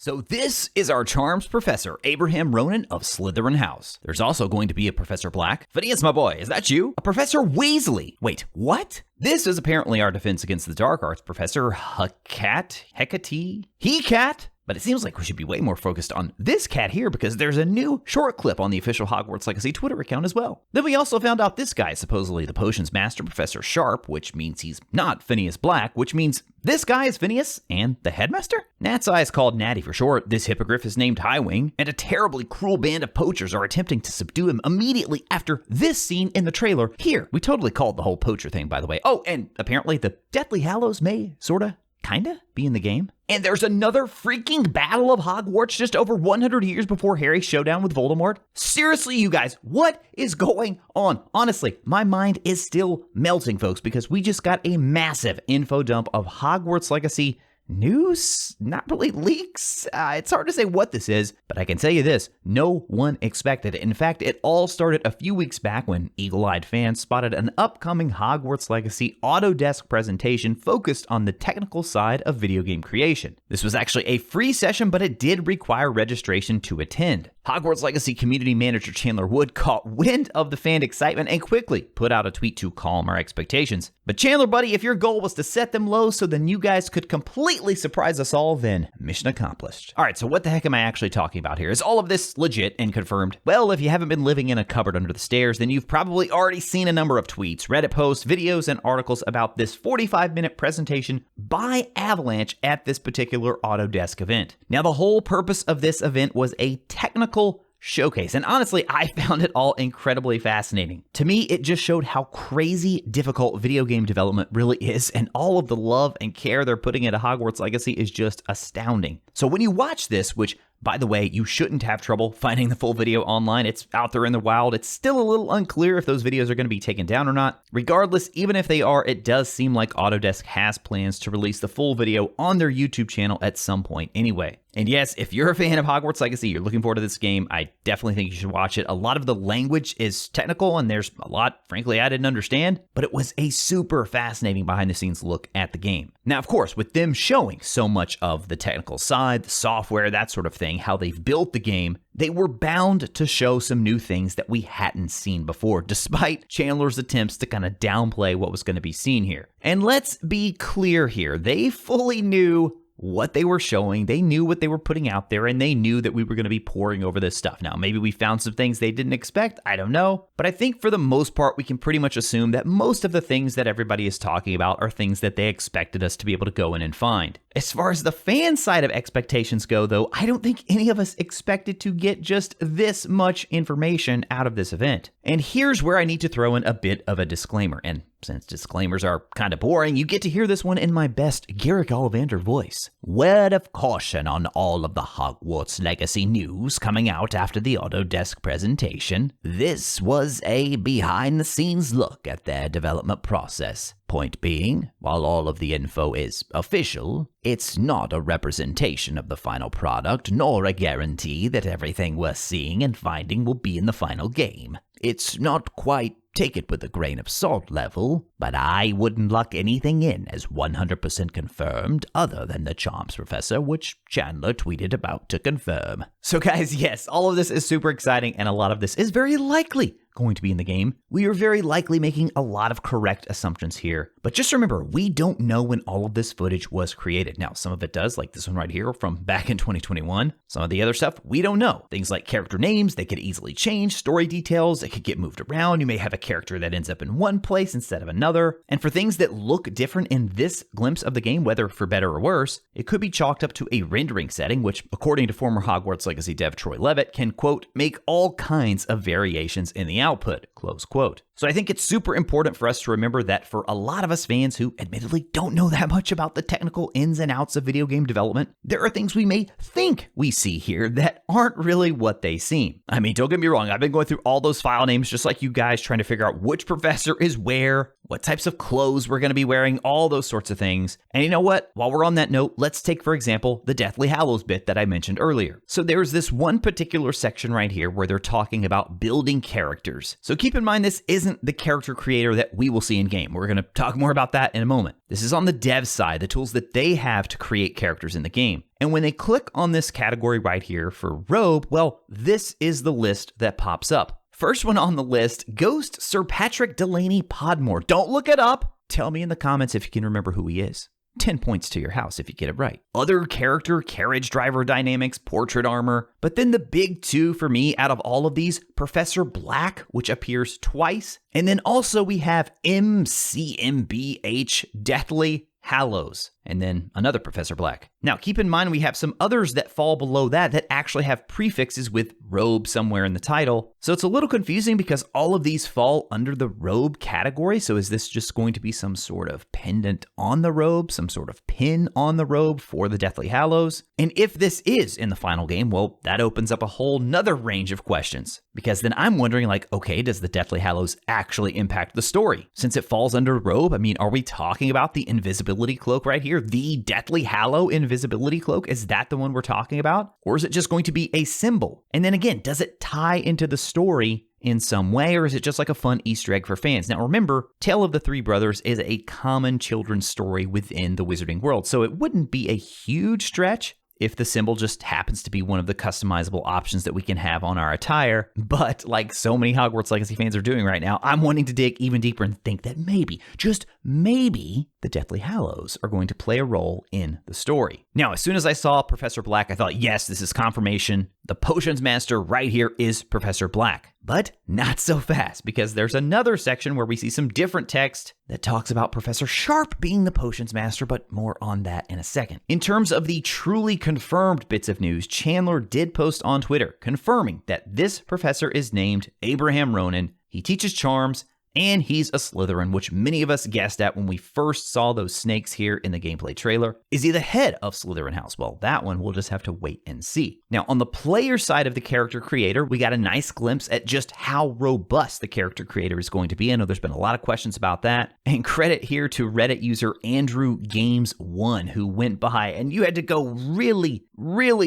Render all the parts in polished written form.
So this is our Charms Professor, Abraham Ronan of Slytherin House. There's also going to be a Professor Black. Phineas, my boy, is that you? A Professor Weasley. Wait, what? This is apparently our Defense Against the Dark Arts Professor Hecate? But it seems like we should be way more focused on this cat here because there's a new short clip on the official Hogwarts Legacy Twitter account as well. Then we also found out this guy is supposedly the potions master, Professor Sharp, which means he's not Phineas Black, which means this guy is Phineas and the headmaster? Nat's Eye is called Natty for short, this hippogriff is named Highwing, and a terribly cruel band of poachers are attempting to subdue him immediately after this scene in the trailer. Here, we totally called the whole poacher thing, by the way. Oh, and apparently the Deathly Hallows may kinda be in the game. And there's another freaking Battle of Hogwarts just over 100 years before Harry's showdown with Voldemort. Seriously, you guys, what is going on? Honestly, my mind is still melting, folks, because we just got a massive info dump of Hogwarts Legacy news, not really leaks. It's hard to say what this is, but I can tell you this, no one expected it. In fact, it all started a few weeks back when eagle-eyed fans spotted an upcoming Hogwarts Legacy AutoDesk presentation focused on the technical side of video game creation. This was actually a free session, but it did require registration to attend. Hogwarts Legacy community manager Chandler Wood caught wind of the fan excitement and quickly put out a tweet to calm our expectations. But Chandler, buddy, if your goal was to set them low so then you guys could completely surprise us all, then mission accomplished. All right, so what the heck am I actually talking about here? Is all of this legit and confirmed? Well, if you haven't been living in a cupboard under the stairs, then you've probably already seen a number of tweets, Reddit posts, videos, and articles about this 45-minute presentation by Avalanche at this particular AutoDesk event. Now, the whole purpose of this event was a technical showcase, and honestly, I found it all incredibly fascinating. To me, it just showed how crazy difficult video game development really is, and all of the love and care they're putting into Hogwarts Legacy is just astounding. So when you watch this, which by the way, you shouldn't have trouble finding the full video online. It's out there in the wild. It's still a little unclear if those videos are going to be taken down or not. Regardless, even if they are, it does seem like Autodesk has plans to release the full video on their YouTube channel at some point anyway. And yes, if you're a fan of Hogwarts Legacy, you're looking forward to this game, I definitely think you should watch it. A lot of the language is technical and there's a lot, frankly, I didn't understand, but it was a super fascinating behind the scenes look at the game. Now, of course, with them showing so much of the technical side, the software, that sort of thing, how they've built the game, they were bound to show some new things that we hadn't seen before, despite Chandler's attempts to kind of downplay what was going to be seen here. And let's be clear here, they fully knew what they were showing, they knew what they were putting out there, and they knew that we were going to be pouring over this stuff. Now, maybe we found some things they didn't expect, I don't know, but I think for the most part, we can pretty much assume that most of the things that everybody is talking about are things that they expected us to be able to go in and find. As far as the fan side of expectations go, though, I don't think any of us expected to get just this much information out of this event. And here's where I need to throw in a bit of a disclaimer, and since disclaimers are kind of boring, you get to hear this one in my best Garrick Ollivander voice. Word of caution on all of the Hogwarts Legacy news coming out after the Autodesk presentation. This was a behind-the-scenes look at their development process. Point being, while all of the info is official, it's not a representation of the final product, nor a guarantee that everything we're seeing and finding will be in the final game. It's not quite take it with a grain of salt level, but I wouldn't lock anything in as 100% confirmed other than the Charms Professor, which Chandler tweeted about to confirm. So guys, yes, all of this is super exciting, and a lot of this is very likely going to be in the game. We are very likely making a lot of correct assumptions here, but just remember, we don't know when all of this footage was created. Now, some of it does, like this one right here from back in 2021. Some of the other stuff, we don't know. Things like character names, they could easily change, story details, they could get moved around. You may have a character that ends up in one place instead of another. And for things that look different in this glimpse of the game, whether for better or worse, it could be chalked up to a rendering setting, which according to former Hogwarts Legacy dev Troy Levitt can, quote, make all kinds of variations in the output, close quote. So I think it's super important for us to remember that for a lot of us fans who admittedly don't know that much about the technical ins and outs of video game development, there are things we may think we see here that aren't really what they seem. I mean, don't get me wrong, I've been going through all those file names just like you guys, trying to figure out which professor is where, what types of clothes we're going to be wearing, all those sorts of things. And you know what? While we're on that note, let's take, for example, the Deathly Hallows bit that I mentioned earlier. So there's this one particular section right here where they're talking about building characters. So keep in mind, this isn't isn't the character creator that we will see in game. We're going to talk more about that in a moment. This is on the dev side, the tools that they have to create characters in the game. And when they click on this category right here for robe, well, this is the list that pops up. First one on the list, Ghost Sir Patrick Delaney Podmore. Don't look it up. Tell me in the comments if you can remember who he is. 10 points to your house if you get it right. Other character, carriage driver dynamics, portrait armor. But then the big two for me out of all of these, Professor Black, which appears twice. And then also we have MCMBH, Deathly Hallows, and then another Professor Black. Now, keep in mind we have some others that fall below that actually have prefixes with robe somewhere in the title. So it's a little confusing because all of these fall under the robe category. So is this just going to be some sort of pendant on the robe, some sort of pin on the robe for the Deathly Hallows? And if this is in the final game, well, that opens up a whole nother range of questions. Because then I'm wondering like, okay, does the Deathly Hallows actually impact the story? Since it falls under robe, I mean, are we talking about the invisibility cloak right here? The Deathly Hallow invisibility cloak? Is that the one we're talking about? Or is it just going to be a symbol? And then again, does it tie into the story in some way, or is it just like a fun Easter egg for fans? Now remember, Tale of the Three Brothers is a common children's story within the wizarding world, so it wouldn't be a huge stretch if the symbol just happens to be one of the customizable options that we can have on our attire. But like so many Hogwarts Legacy fans are doing right now, I'm wanting to dig even deeper and think that maybe, just maybe, the Deathly Hallows are going to play a role in the story. Now, as soon as I saw Professor Black, I thought, yes, this is confirmation. The Potions Master right here is Professor Black. But not so fast, because there's another section where we see some different text that talks about Professor Sharp being the Potions Master, but more on that in a second. In terms of the truly confirmed bits of news, Chandler did post on Twitter confirming that this professor is named Abraham Ronan. He teaches charms, and he's a Slytherin, which many of us guessed at when we first saw those snakes here in the gameplay trailer. Is he the head of Slytherin House? Well, that one we'll just have to wait and see. Now, on the player side of the character creator, we got a nice glimpse at just how robust the character creator is going to be. I know there's been a lot of questions about that. And credit here to Reddit user Andrew Games 1, who went by, and you had to go really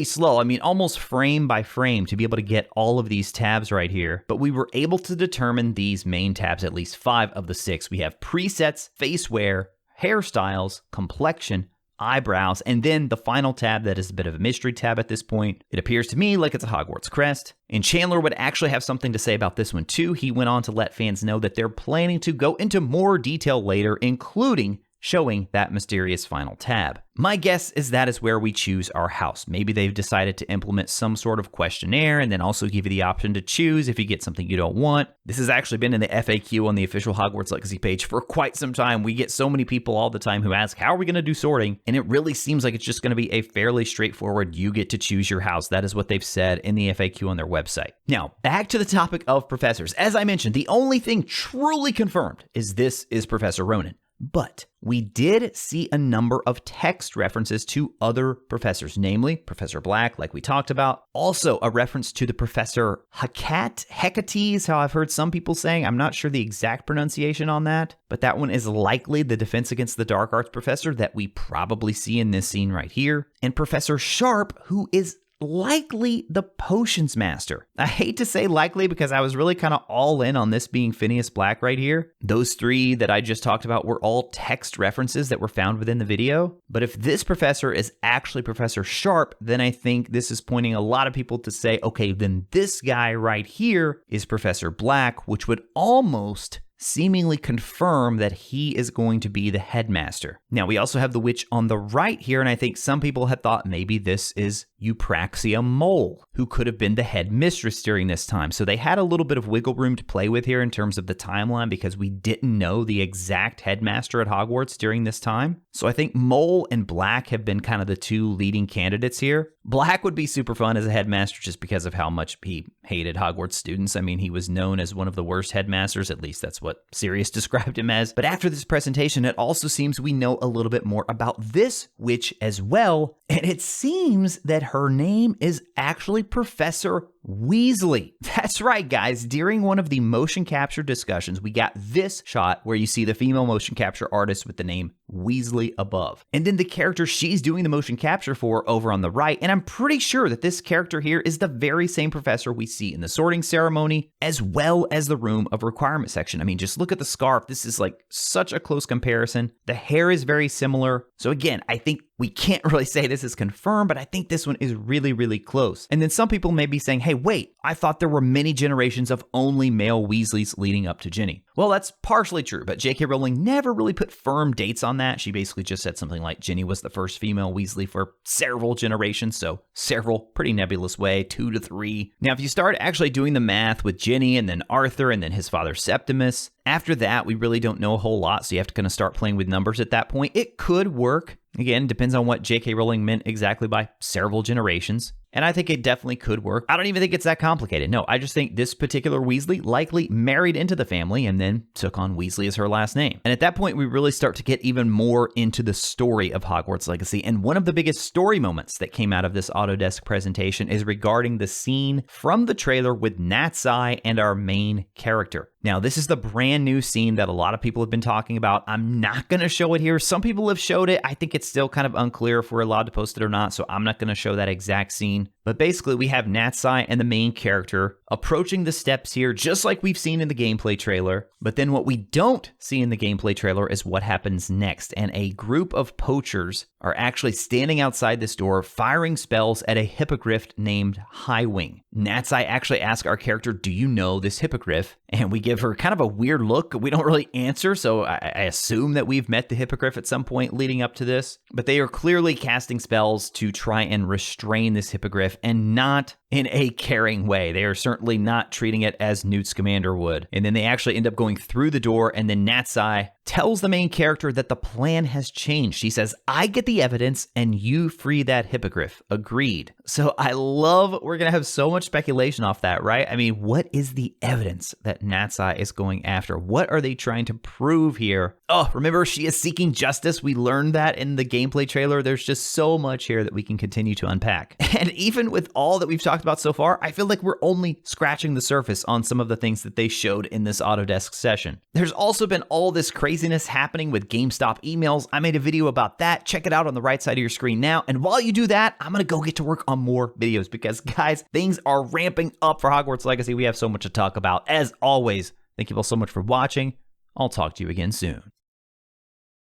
slow. I mean, almost frame by frame to be able to get all of these tabs right here. But we were able to determine these main tabs, at least 5 of the 6. We have presets, face wear, hairstyles, complexion, eyebrows, and then the final tab that is a bit of a mystery tab at this point. It appears to me like it's a Hogwarts crest. And Chandler would actually have something to say about this one too. He went on to let fans know that they're planning to go into more detail later, including showing that mysterious final tab. My guess is that is where we choose our house. Maybe they've decided to implement some sort of questionnaire and then also give you the option to choose if you get something you don't want. This has actually been in the FAQ on the official Hogwarts Legacy page for quite some time. We get so many people all the time who ask, how are we going to do sorting? And it really seems like it's just going to be a fairly straightforward, you get to choose your house. That is what they've said in the FAQ on their website. Now, back to the topic of professors. As I mentioned, the only thing truly confirmed is this is Professor Ronan. But we did see a number of text references to other professors, namely Professor Black, like we talked about. Also a reference to the Professor Hecate is how I've heard some people saying. I'm not sure the exact pronunciation on that, but that one is likely the Defense Against the Dark Arts professor that we probably see in this scene right here. And Professor Sharp, who is likely the Potions Master. I hate to say likely because I was really kind of all in on this being Phineas Black right here. Those 3 that I just talked about were all text references that were found within the video. But if this professor is actually Professor Sharp, then I think this is pointing a lot of people to say, okay, then this guy right here is Professor Black, which would almost seemingly confirm that he is going to be the headmaster. Now, we also have the witch on the right here, and I think some people had thought maybe this is Eupraxia Mole, who could have been the headmistress during this time. So they had a little bit of wiggle room to play with here in terms of the timeline because we didn't know the exact headmaster at Hogwarts during this time. So I think Mole and Black have been kind of the 2 leading candidates here. Black would be super fun as a headmaster just because of how much he hated Hogwarts students. I mean, he was known as one of the worst headmasters, at least that's what Sirius described him as. But after this presentation, it also seems we know a little bit more about this witch as well. And it seems that her name is actually Professor Weasley. That's right, guys. During one of the motion capture discussions, we got this shot where you see the female motion capture artist with the name Weasley above. And then the character she's doing the motion capture for over on the right, and I'm pretty sure that this character here is the very same professor we see in the sorting ceremony, as well as the room of requirement section. I mean, just look at the scarf. This is like such a close comparison. The hair is very similar. So again, I think we can't really say this is confirmed, but I think this one is really, really close. And then some people may be saying, hey, wait, I thought there were many generations of only male Weasleys leading up to Ginny. Well, that's partially true, but J.K. Rowling never really put firm dates on that. She basically just said something like Ginny was the first female Weasley for several generations, so several, pretty nebulous way, 2 to 3. Now, if you start actually doing the math with Ginny and then Arthur and then his father Septimus, after that, we really don't know a whole lot, so you have to kind of start playing with numbers at that point. It could work. Again, depends on what J.K. Rowling meant exactly by several generations. And I think it definitely could work. I don't even think it's that complicated. No, I just think this particular Weasley likely married into the family and then took on Weasley as her last name. And at that point, we really start to get even more into the story of Hogwarts Legacy. And one of the biggest story moments that came out of this Autodesk presentation is regarding the scene from the trailer with Nat's Eye and our main character. Now, this is the brand new scene that a lot of people have been talking about. I'm not going to show it here. Some people have showed it. I think it's still kind of unclear if we're allowed to post it or not, so I'm not going to show that exact scene. But basically, we have Nat's Eye and the main character approaching the steps here, just like we've seen in the gameplay trailer. But then what we don't see in the gameplay trailer is what happens next. And a group of poachers are actually standing outside this door, firing spells at a hippogriff named Highwing. Nat's Eye actually asks our character, do you know this hippogriff? And we give her kind of a weird look. We don't really answer, so I assume that we've met the hippogriff at some point leading up to this. But they are clearly casting spells to try and restrain this hippogriff, and not in a caring way. They are certainly not treating it as Newt Scamander would. And then they actually end up going through the door, and then Nat's Eye tells the main character that the plan has changed. She says, I get the evidence and you free that hippogriff. Agreed. So I love, we're going to have so much speculation off that, right? I mean, what is the evidence that Nat's Eye is going after? What are they trying to prove here? Oh, remember, she is seeking justice. We learned that in the gameplay trailer. There's just so much here that we can continue to unpack. And even with all that we've talked about so far, I feel like we're only scratching the surface on some of the things that they showed in this Autodesk session. There's also been all this craziness happening with GameStop emails. I made a video about that. Check it out on the right side of your screen now. And while you do that, I'm going to go get to work on more videos because, guys, things are ramping up for Hogwarts Legacy. We have so much to talk about. As always, thank you all so much for watching. I'll talk to you again soon.